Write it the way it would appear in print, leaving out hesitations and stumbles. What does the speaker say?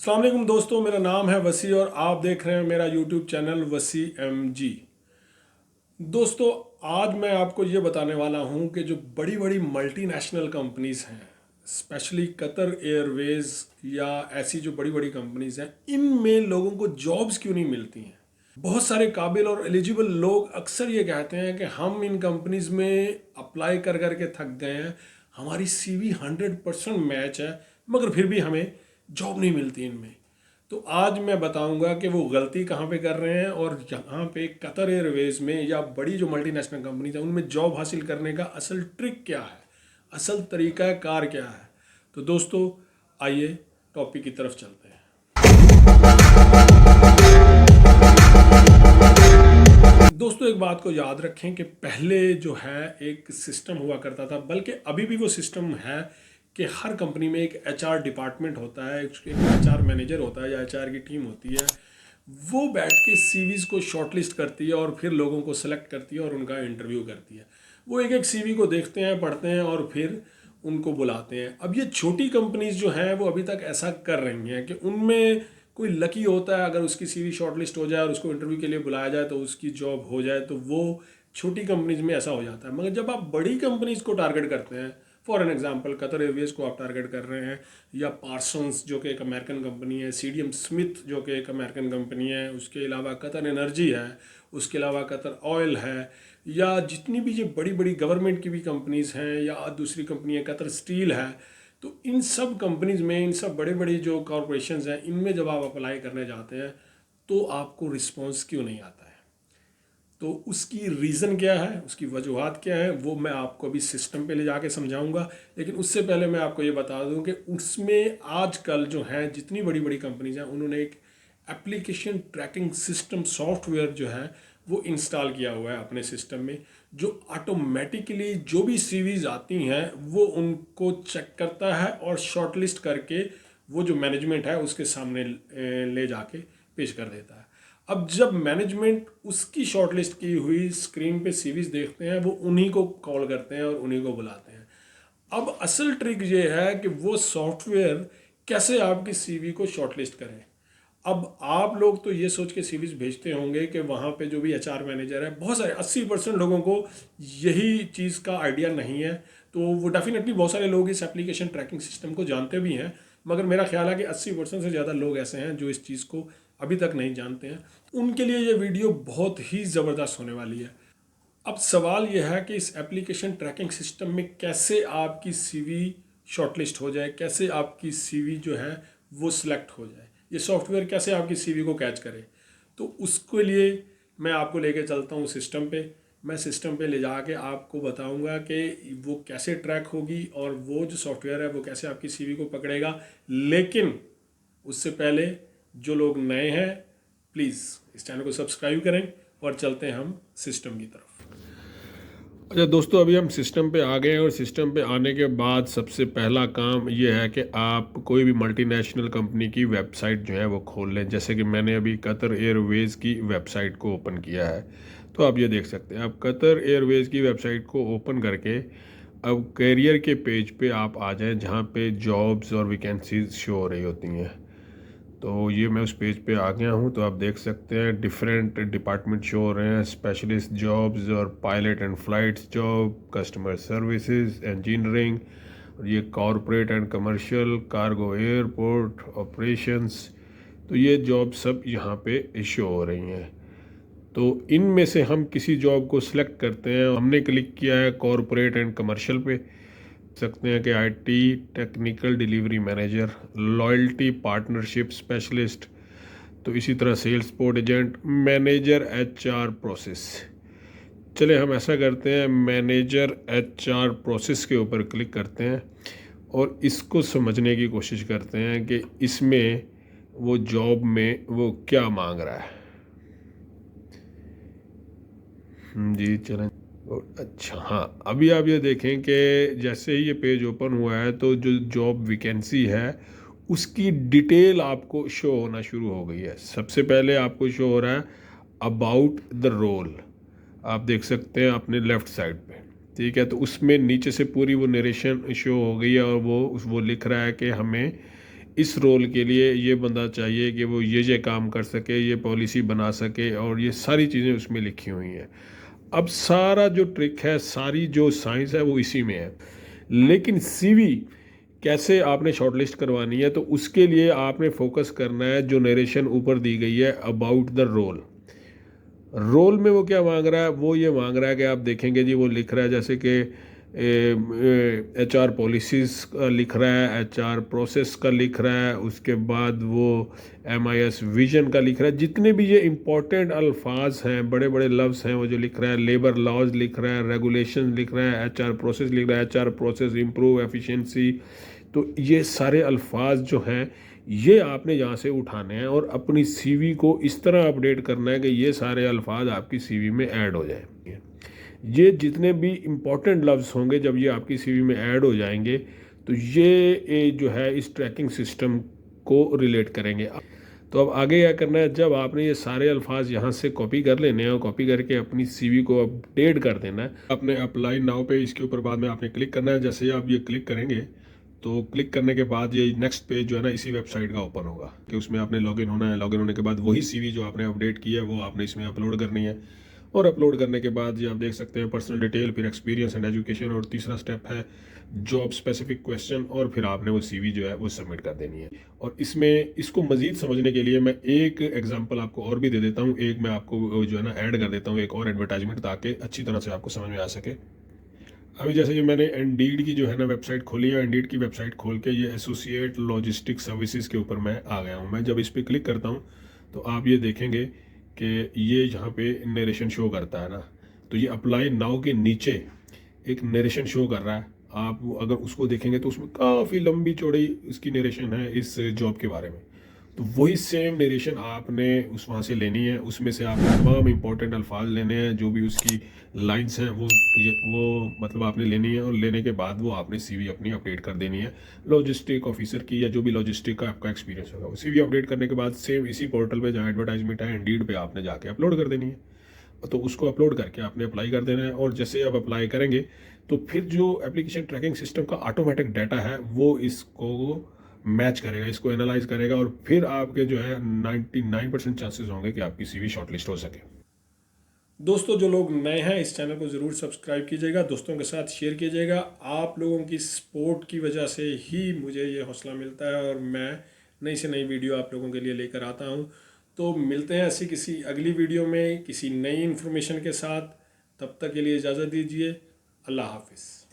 अस्सलाम वालेकुम दोस्तों, मेरा नाम है वसी और आप देख रहे हैं मेरा यूट्यूब चैनल वसी MG। दोस्तों, आज मैं आपको ये बताने वाला हूँ कि जो बड़ी बड़ी मल्टीनेशनल कंपनीज हैं, स्पेशली कतर एयरवेज या ऐसी जो बड़ी बड़ी कंपनीज हैं, इनमें लोगों को जॉब्स क्यों नहीं मिलती हैं। बहुत सारे काबिल और एलिजिबल लोग अक्सर ये कहते हैं कि हम इन कंपनीज में अप्लाई कर करके थक गए हैं, हमारी CV 100% मैच है, मगर फिर भी हमें जॉब नहीं मिलती इनमें। तो आज मैं बताऊंगा कि वो गलती कहाँ पे कर रहे हैं और यहाँ पे कतर एयरवेज में या बड़ी जो मल्टीनेशनल कंपनीज हैं उनमें जॉब हासिल करने का असल ट्रिक क्या है, असल तरीका कार क्या है। तो दोस्तों, आइए टॉपिक की तरफ चलते हैं। दोस्तों, एक बात को याद रखें कि पहले जो है एक सिस्टम हुआ करता था, बल्कि अभी भी वो सिस्टम है कि हर कंपनी में एक HR डिपार्टमेंट होता है, एक HR मैनेजर होता है या HR की टीम होती है। वो बैठ के CVs को शॉर्टलिस्ट करती है और फिर लोगों को सेलेक्ट करती है और उनका इंटरव्यू करती है। वो एक एक CV को देखते हैं, पढ़ते हैं और फिर उनको बुलाते हैं। अब ये छोटी कंपनीज जो हैं वो अभी तक ऐसा कर रही हैं कि उनमें कोई लकी होता है, अगर उसकी CV शॉर्टलिस्ट हो जाए और उसको इंटरव्यू के लिए बुलाया जाए तो उसकी जॉब हो जाए, तो वो छोटी कंपनीज में ऐसा हो जाता है। मगर जब आप बड़ी कंपनीज को टारगेट करते हैं, for an example Qatar Airways को आप टारगेट कर रहे हैं, या पार्सन्स जो कि एक अमेरिकन कंपनी है, CDM स्मिथ जो कि एक अमेरिकन कंपनी है, उसके अलावा कतर एनर्जी है, उसके अलावा कतर ऑयल है, या जितनी भी ये बड़ी बड़ी गवर्नमेंट की भी कंपनीज हैं, या दूसरी कंपनी है कतर स्टील है, तो इन सब कंपनीज में, इन सब बड़े बड़े जो कॉरपोरेशंस हैं, इनमें जब आप अप्लाई करने जाते हैं तो आपको रिस्पॉन्स क्यों नहीं आता है। तो उसकी रीज़न क्या है, उसकी वजूहत क्या है, वो मैं आपको अभी सिस्टम पे ले जाके समझाऊंगा। लेकिन उससे पहले मैं आपको ये बता दूं कि उसमें आजकल जो है जितनी बड़ी बड़ी कंपनीज हैं, उन्होंने एक एप्लीकेशन ट्रैकिंग सिस्टम सॉफ्टवेयर जो है वो इंस्टॉल किया हुआ है अपने सिस्टम में, जो ऑटोमेटिकली जो भी CVs आती हैं वो उनको चेक करता है और शॉर्टलिस्ट करके वो जो मैनेजमेंट है उसके सामने ले जाके पेश कर देता है। अब जब मैनेजमेंट उसकी शॉर्टलिस्ट की हुई स्क्रीन पे CVs देखते हैं, वो उन्हीं को कॉल करते हैं और उन्हीं को बुलाते हैं। अब असल ट्रिक ये है कि वो सॉफ्टवेयर कैसे आपकी CV को शॉर्टलिस्ट करें। अब आप लोग तो ये सोच के CVs भेजते होंगे कि वहाँ पे जो भी HR मैनेजर है, बहुत सारे 80% लोगों को यही चीज़ का आइडिया नहीं है। तो वो डेफिनेटली बहुत सारे लोग इस एप्लीकेशन ट्रैकिंग सिस्टम को जानते भी हैं, मगर मेरा ख्याल है कि 80% से ज़्यादा लोग ऐसे हैं जो इस चीज़ को अभी तक नहीं जानते हैं। उनके लिए ये वीडियो बहुत ही ज़बरदस्त होने वाली है। अब सवाल यह है कि इस एप्लीकेशन ट्रैकिंग सिस्टम में कैसे आपकी CV शॉर्टलिस्ट हो जाए, कैसे आपकी CV जो है वो सिलेक्ट हो जाए, ये सॉफ्टवेयर कैसे आपकी CV को कैच करे। तो उसके लिए मैं आपको लेके चलता हूँ सिस्टम पे। मैं सिस्टम पे ले जाके आपको बताऊंगा कि वो कैसे ट्रैक होगी और वो जो सॉफ्टवेयर है वो कैसे आपकी CV को पकड़ेगा। लेकिन उससे पहले जो लोग नए हैं, प्लीज़ इस चैनल को सब्सक्राइब करें और चलते हैं हम सिस्टम की तरफ। अच्छा दोस्तों, अभी हम सिस्टम पे आ गए हैं और सिस्टम पे आने के बाद सबसे पहला काम ये है कि आप कोई भी मल्टीनेशनल कंपनी की वेबसाइट जो है वो खोल लें। जैसे कि मैंने अभी कतर एयरवेज की वेबसाइट को ओपन किया है, तो आप ये देख सकते हैं। आप कतर एयरवेज की वेबसाइट को ओपन करके अब कैरियर के पेज पे आप आ जाएं, जहाँ पे जॉब्स और वैकेंसीज शो हो रही होती हैं। तो ये मैं उस पेज पे आ गया हूँ। तो आप देख सकते हैं डिफरेंट डिपार्टमेंट शो हो रहे हैं, स्पेशलिस्ट जॉब्स और pilot and flights job, customer services, engineering, और ये corporate and commercial, cargo, airport operations. तो ये जॉब सब यहाँ पे शो हो रही हैं। तो इनमें से हम किसी जॉब को सिलेक्ट करते हैं। हमने क्लिक किया है कॉरपोरेट एंड कमर्शियल पे। सकते हैं कि IT technical delivery manager, loyalty partnership specialist, तो इसी तरह sales support agent, manager HR process. चले हम ऐसा करते हैं, मैनेजर HR प्रोसेस के ऊपर क्लिक करते हैं और इसको समझने की कोशिश करते हैं कि इसमें वो जॉब में वो क्या मांग रहा है। जी चलें। अच्छा हाँ, अभी आप ये देखें कि जैसे ही ये पेज ओपन हुआ है तो जो जॉब वैकेंसी है उसकी डिटेल आपको शो होना शुरू हो गई है। सबसे पहले आपको शो हो रहा है अबाउट द रोल, आप देख सकते हैं अपने लेफ्ट साइड पे। ठीक है, तो उसमें नीचे से पूरी वो नरेशन शो हो गई है और वो लिख रहा है कि हमें इस रोल के लिए ये बंदा चाहिए कि वो ये काम कर सके, ये पॉलिसी बना सके, और ये सारी चीज़ें उसमें लिखी हुई हैं। अब सारा जो ट्रिक है, सारी जो साइंस है वो इसी में है। लेकिन सीवी कैसे आपने शॉर्टलिस्ट करवानी है, तो उसके लिए आपने फोकस करना है जो नरेशन ऊपर दी गई है अबाउट द रोल। रोल में वो क्या मांग रहा है, वो ये मांग रहा है कि आप देखेंगे जी, वो लिख रहा है जैसे कि HR पॉलिसीज़ का लिख रहा है, HR प्रोसेस का लिख रहा है, उसके बाद वो MIS विजन का लिख रहा है। जितने भी ये इम्पोर्टेंट अल्फाज हैं, बड़े बड़े लफ्ज़ हैं, वो जो लिख रहा है, लेबर लॉज लिख रहा है, रेगुलेशन लिख रहा है, HR प्रोसेस लिख रहा है, HR प्रोसेस इम्प्रूव एफिशिएंसी। तो ये सारे अल्फाज जो हैं, ये आपने यहाँ से उठाने हैं और अपनी सीवी को इस तरह अपडेट करना है कि ये सारे अल्फाज आपकी सीवी में ऐड हो जाएंगे। ये जितने भी इम्पोर्टेंट लफ्ज़ होंगे, जब ये आपकी सीवी में ऐड हो जाएंगे, तो ये जो है इस ट्रैकिंग सिस्टम को रिलेट करेंगे। तो अब आगे क्या करना है, जब आपने ये सारे अल्फाज यहाँ से कॉपी कर लेने हैं और कॉपी करके अपनी सीवी को अपडेट कर देना है, आपने अप्लाई नाउ पे इसके ऊपर बाद में आपने क्लिक करना है। जैसे ही आप ये क्लिक करेंगे, तो क्लिक करने के बाद ये नेक्स्ट पेज जो है ना, इसी वेबसाइट का ओपन होगा कि उसमें आपने लॉगिन होना है। लॉगिन होने के बाद वही सीवी जो आपने अपडेट की है वो आपने इसमें अपलोड करनी है। और अपलोड करने के बाद ये आप देख सकते हैं पर्सनल डिटेल, फिर एक्सपीरियंस एंड एजुकेशन, और तीसरा स्टेप है जॉब स्पेसिफिक क्वेश्चन, और फिर आपने वो सीवी जो है वो सबमिट कर देनी है। और इसमें इसको मजीद समझने के लिए मैं एक एग्जांपल आपको और भी दे देता हूँ। एक मैं आपको जो है ना ऐड कर देता हूँ, एक और एडवर्टाइजमेंट, ताकि अच्छी तरह से आपको समझ में आ सके। अभी जैसे ये मैंने इंडीड की जो है ना वेबसाइट खोली है, इंडीड की वेबसाइट खोल के ये एसोसिएट लॉजिस्टिक सर्विसेज के ऊपर मैं आ गया हूँ। मैं जब इस पर क्लिक करता हूँ, तो आप ये देखेंगे कि ये यहाँ पे नरेशन शो करता है ना, तो ये अप्लाई नाउ के नीचे एक नरेशन शो कर रहा है। आप अगर उसको देखेंगे तो उसमें काफ़ी लंबी चौड़ी इसकी नरेशन है इस जॉब के बारे में। तो वही सेम नरेशन आपने उस वहाँ से लेनी है, उसमें से आपने तमाम इंपॉर्टेंट अल्फाज लेने हैं, जो भी उसकी लाइंस हैं वो मतलब आपने लेनी है, और लेने के बाद वो आपने सीवी अपनी अपडेट कर देनी है लॉजिस्टिक ऑफिसर की, या जो भी लॉजिस्टिक का आपका एक्सपीरियंस होगा। वो सीवी अपडेट करने के बाद सेम इसी पोर्टल पे जहाँ एडवर्टाइजमेंट है इंडीड पे आपने जाके अपलोड कर देनी है। तो उसको अपलोड करके आपने अप्लाई कर देना है, और जैसे आप अप्लाई करेंगे तो फिर जो एप्लीकेशन ट्रैकिंग सिस्टम का ऑटोमेटिक डाटा है वो इसको मैच करेगा, इसको एनालाइज करेगा, और फिर आपके जो है 99% चांसेस होंगे कि आपकी सीवी शॉर्टलिस्ट हो सके। दोस्तों, जो लोग नए हैं इस चैनल को ज़रूर सब्सक्राइब कीजिएगा, दोस्तों के साथ शेयर कीजिएगा। आप लोगों की सपोर्ट की वजह से ही मुझे ये हौसला मिलता है और मैं नई से नई वीडियो आप लोगों के लिए लेकर आता हूँ। तो मिलते हैं ऐसी किसी अगली वीडियो में किसी नई इन्फॉर्मेशन के साथ। तब तक के लिए इजाज़त दीजिए। अल्लाह हाफिज़।